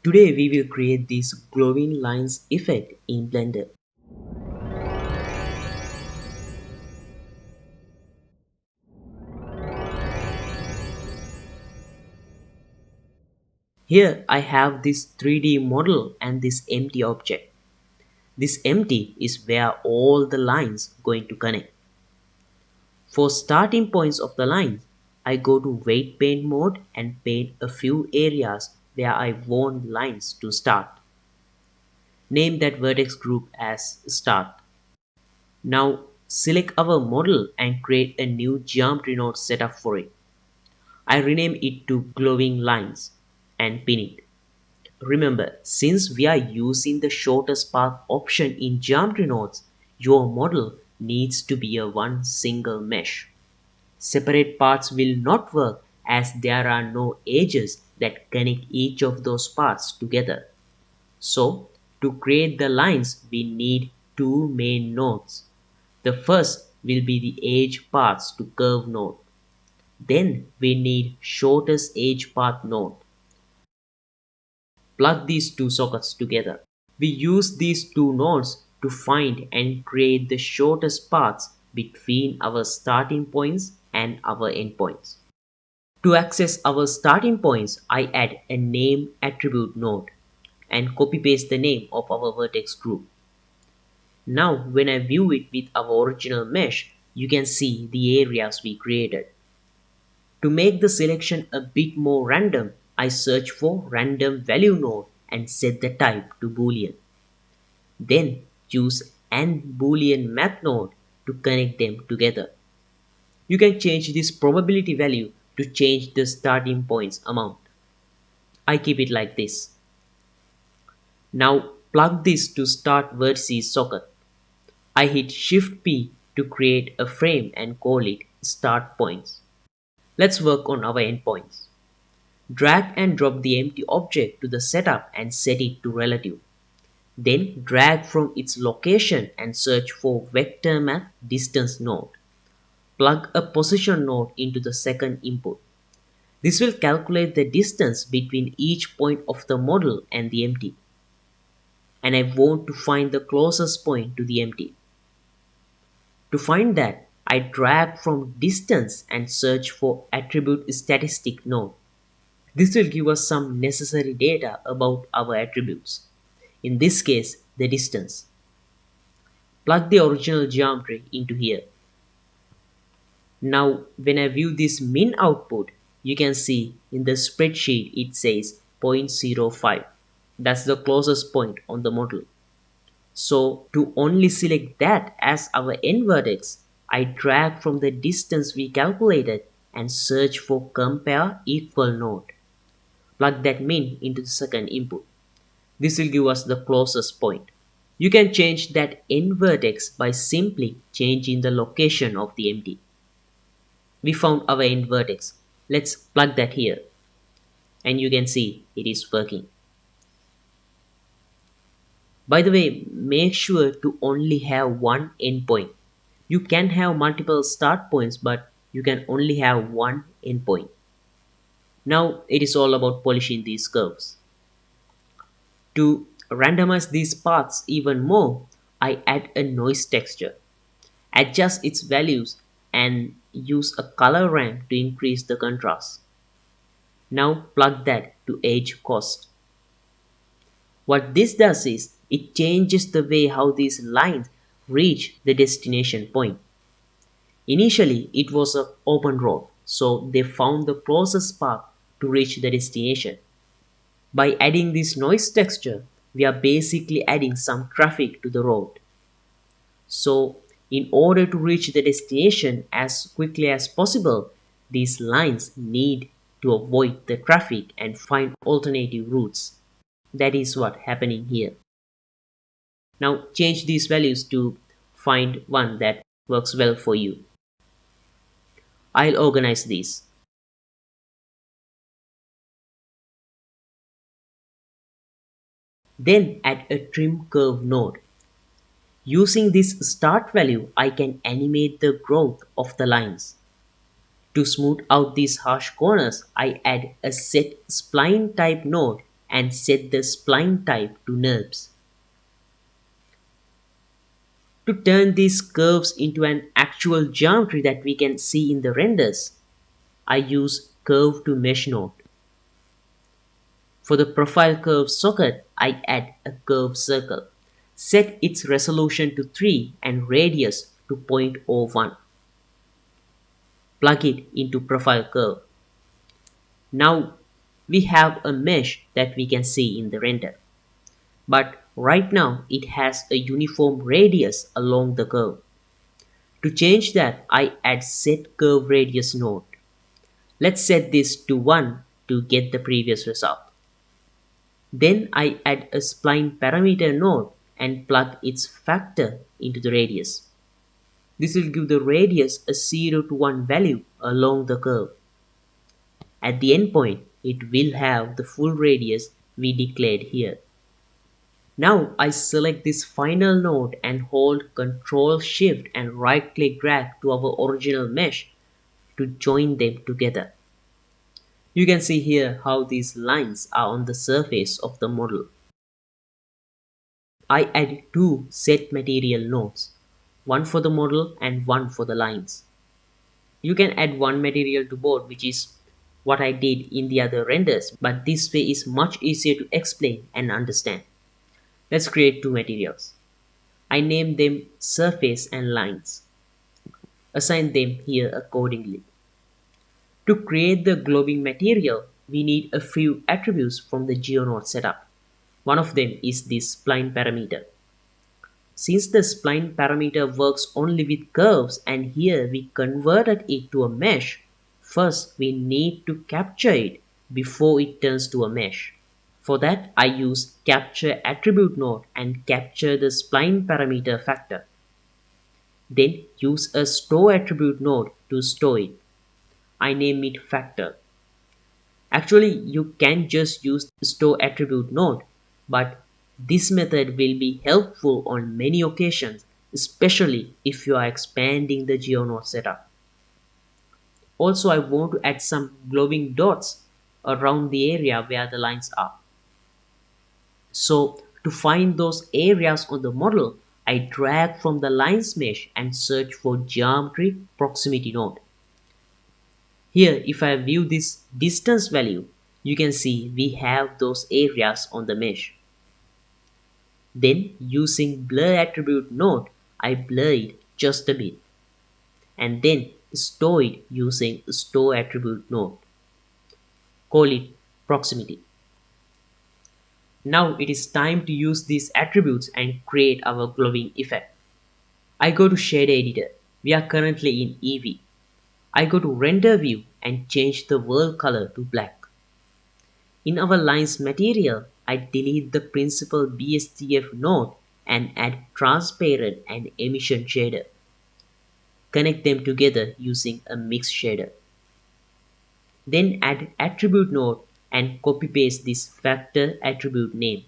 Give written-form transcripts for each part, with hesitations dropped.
Today we will create this glowing lines effect in Blender. Here I have this 3D model and this empty object. This empty is where all the lines going to connect. For starting points of the line, I go to weight paint mode and paint a few areas where I want lines to start. Name that vertex group as start. Now select our model and create a new geometry node setup for it. I rename it to glowing lines and pin it. Remember, since we are using the shortest path option in geometry nodes, your model needs to be a one single mesh. Separate parts will not work as there are no edges that connect each of those parts together. So, to create the lines, we need two main nodes. The first will be the edge paths to curve node. Then we need shortest edge path node. Plug these two sockets together. We use these two nodes to find and create the shortest paths between our starting points and our endpoints. To access our starting points, I add a name attribute node and copy paste the name of our vertex group. Now when I view it with our original mesh, you can see the areas we created. To make the selection a bit more random, I search for random value node and set the type to boolean. Then use AND boolean math node to connect them together. You can change this probability value to change the starting points amount. I keep it like this. Now plug this to start vertices socket. I hit Shift P to create a frame and call it start points. Let's work on our endpoints. Drag and drop the empty object to the setup and set it to relative. Then drag from its location and search for vector math distance node. Plug a position node into the second input. This will calculate the distance between each point of the model and the empty. And I want to find the closest point to the empty. To find that, I drag from distance and search for attribute statistic node. This will give us some necessary data about our attributes. In this case, the distance. Plug the original geometry into here. Now, when I view this min output, you can see in the spreadsheet it says 0.05. That's the closest point on the model. So, to only select that as our end vertex, I drag from the distance we calculated and search for compare equal node. Plug that min into the second input. This will give us the closest point. You can change that end vertex by simply changing the location of the empty. We found our end vertex. Let's plug that here. And you can see it is working. By the way, make sure to only have one endpoint. You can have multiple start points, but you can only have one endpoint. Now it is all about polishing these curves. To randomize these paths even more, I add a noise texture, adjust its values, and use a color ramp to increase the contrast. Now plug that to edge cost. What this does is it changes the way how these lines reach the destination point. Initially, it was an open road, so they found the closest path to reach the destination. By adding this noise texture, we are basically adding some traffic to the road. So, in order to reach the destination as quickly as possible, these lines need to avoid the traffic and find alternative routes. That is what happening here. Now change these values to find one that works well for you. I'll organize these. Then add a trim curve node. Using this start value, I can animate the growth of the lines. To smooth out these harsh corners, I add a set spline type node and set the spline type to NURBS. To turn these curves into an actual geometry that we can see in the renders, I use curve to mesh node. For the profile curve socket, I add a curve circle. Set its resolution to 3 and radius to 0.01. Plug it into profile curve. Now we have a mesh that we can see in the render. But right now it has a uniform radius along the curve. To change that, I add set curve radius node. Let's set this to 1 to get the previous result. Then I add a spline parameter node and plug its factor into the radius. This will give the radius a 0 to 1 value along the curve. At the endpoint, it will have the full radius we declared here. Now I select this final node and hold Ctrl Shift and right click drag to our original mesh to join them together. You can see here how these lines are on the surface of the model. I add two set material nodes, one for the model and one for the lines. You can add one material to both, which is what I did in the other renders, but this way is much easier to explain and understand. Let's create two materials. I name them surface and lines. Assign them here accordingly. To create the globing material, we need a few attributes from the Geo Node Setup. One of them is this spline parameter. Since the spline parameter works only with curves and here we converted it to a mesh, first we need to capture it before it turns to a mesh. For that, I use capture attribute node and capture the spline parameter factor. Then use a store attribute node to store it. I name it factor. Actually, you can just use the store attribute node, but this method will be helpful on many occasions, especially if you are expanding the Geo Node setup. Also, I want to add some glowing dots around the area where the lines are. So, to find those areas on the model, I drag from the lines mesh and search for geometry proximity node. Here, if I view this distance value, you can see we have those areas on the mesh. Then, using blur attribute node, I blur it just a bit. And then store it using store attribute node. Call it proximity. Now it is time to use these attributes and create our glowing effect. I go to shader editor. We are currently in Eevee. I go to render view and change the world color to black. In our lines material, I delete the principal BSTF node and add transparent and emission shader. Connect them together using a mix shader. Then add attribute node and copy paste this factor attribute name.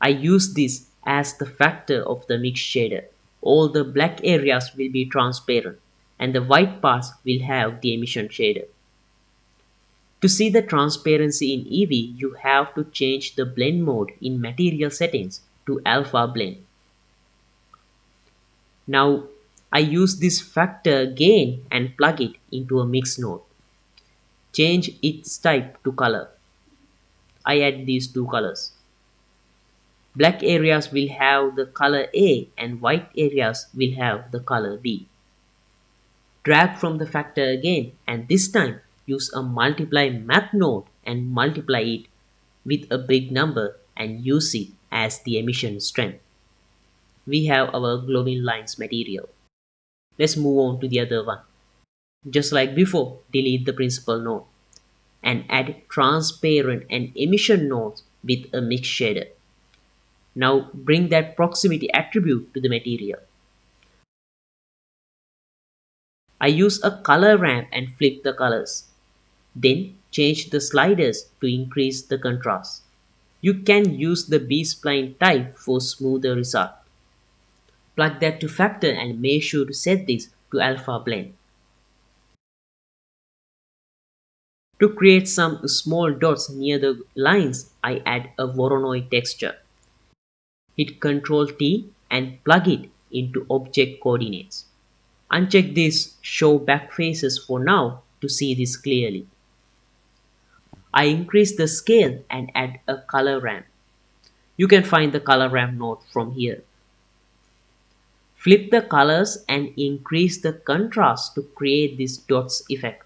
I use this as the factor of the mix shader. All the black areas will be transparent and the white parts will have the emission shader. To see the transparency in Eevee, you have to change the blend mode in material settings to alpha blend. Now I use this factor again and plug it into a mix node. Change its type to color. I add these two colors. Black areas will have the color A and white areas will have the color B. Drag from the factor again and this time use a multiply math node and multiply it with a big number and use it as the emission strength. We have our glowing lines material. Let's move on to the other one. Just like before, delete the principal node and add transparent and emission nodes with a mix shader. Now bring that proximity attribute to the material. I use a color ramp and flip the colors. Then change the sliders to increase the contrast. You can use the B-spline type for smoother result. Plug that to factor and make sure to set this to alpha blend. To create some small dots near the lines, I add a Voronoi texture. Hit Ctrl T and plug it into object coordinates. Uncheck this show back faces for now to see this clearly. I increase the scale and add a color ramp. You can find the color ramp node from here. Flip the colors and increase the contrast to create this dots effect.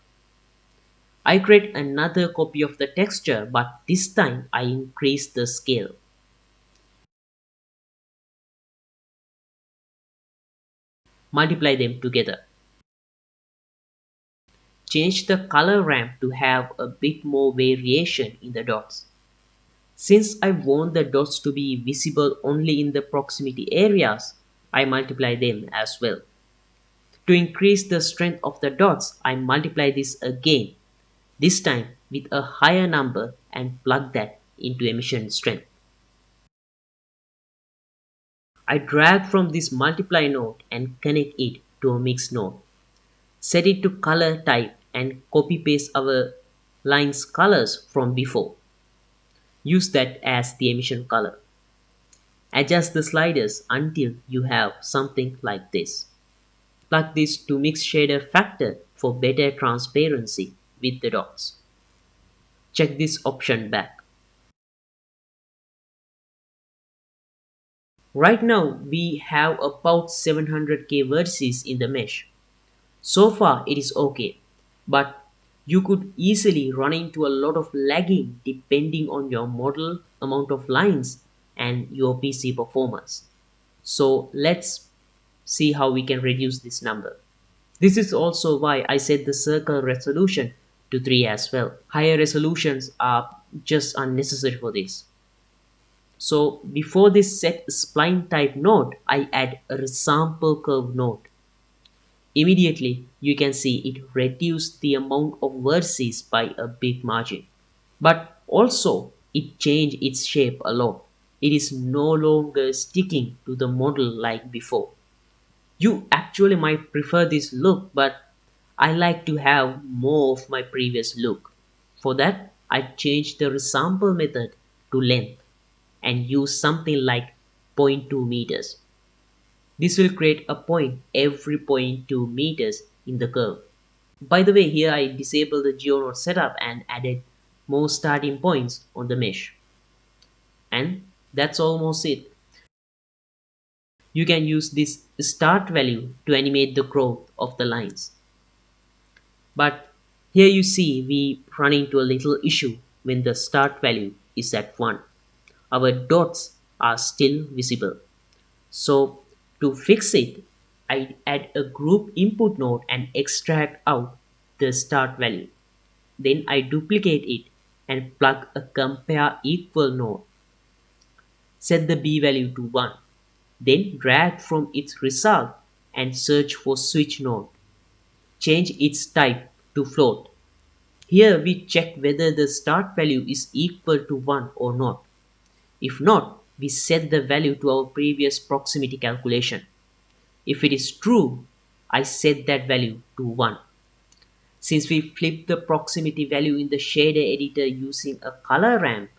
I create another copy of the texture, but this time I increase the scale. Multiply them together. Change the color ramp to have a bit more variation in the dots. Since I want the dots to be visible only in the proximity areas, I multiply them as well. To increase the strength of the dots, I multiply this again, this time with a higher number, and plug that into emission strength. I drag from this multiply node and connect it to a mix node. Set it to color type and copy paste our line's colors from before. Use that as the emission color. Adjust the sliders until you have something like this. Plug this to mix shader factor for better transparency with the dots. Check this option back. Right now we have about 700k vertices in the mesh. So far it is okay, but you could easily run into a lot of lagging depending on your model, amount of lines, and your PC performance. So let's see how we can reduce this number. This is also why I set the circle resolution to 3 as well. Higher resolutions are just unnecessary for this. So before this set spline type node, I add a resample curve node. Immediately you can see it reduced the amount of vertices by a big margin. But also it changed its shape a lot. It is no longer sticking to the model like before. You actually might prefer this look, but I like to have more of my previous look. For that, I changed the resample method to length and use something like 0.2 meters. This will create a point every 0.2 meters in the curve. By the way, here I disabled the Geo Node Setup and added more starting points on the mesh. And that's almost it. You can use this start value to animate the growth of the lines. But here you see we run into a little issue when the start value is at 1. Our dots are still visible. So to fix it, I add a group input node and extract out the start value. Then I duplicate it and plug a compare equal node. Set the B value to 1. Then drag from its result and search for switch node. Change its type to float. Here we check whether the start value is equal to 1 or not. If not, we set the value to our previous proximity calculation. If it is true, I set that value to 1. Since we flip the proximity value in the shader editor using a color ramp,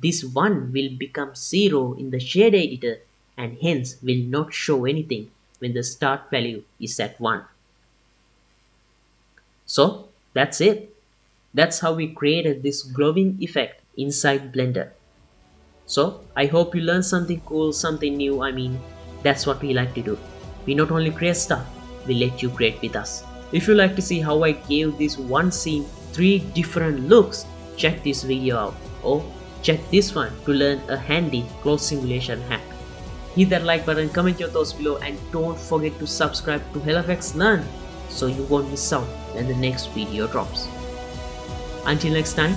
this 1 will become 0 in the shader editor and hence will not show anything when the start value is at 1. So that's it. That's how we created this glowing effect inside Blender. So I hope you learned something cool, something new. That's what we like to do. We not only create stuff, we let you create with us. If you like to see how I gave this one scene 3 different looks, check this video out, or check this one to learn a handy cloth simulation hack. Hit that like button, comment your thoughts below, and don't forget to subscribe to HellFX Learn so you won't miss out when the next video drops. Until next time,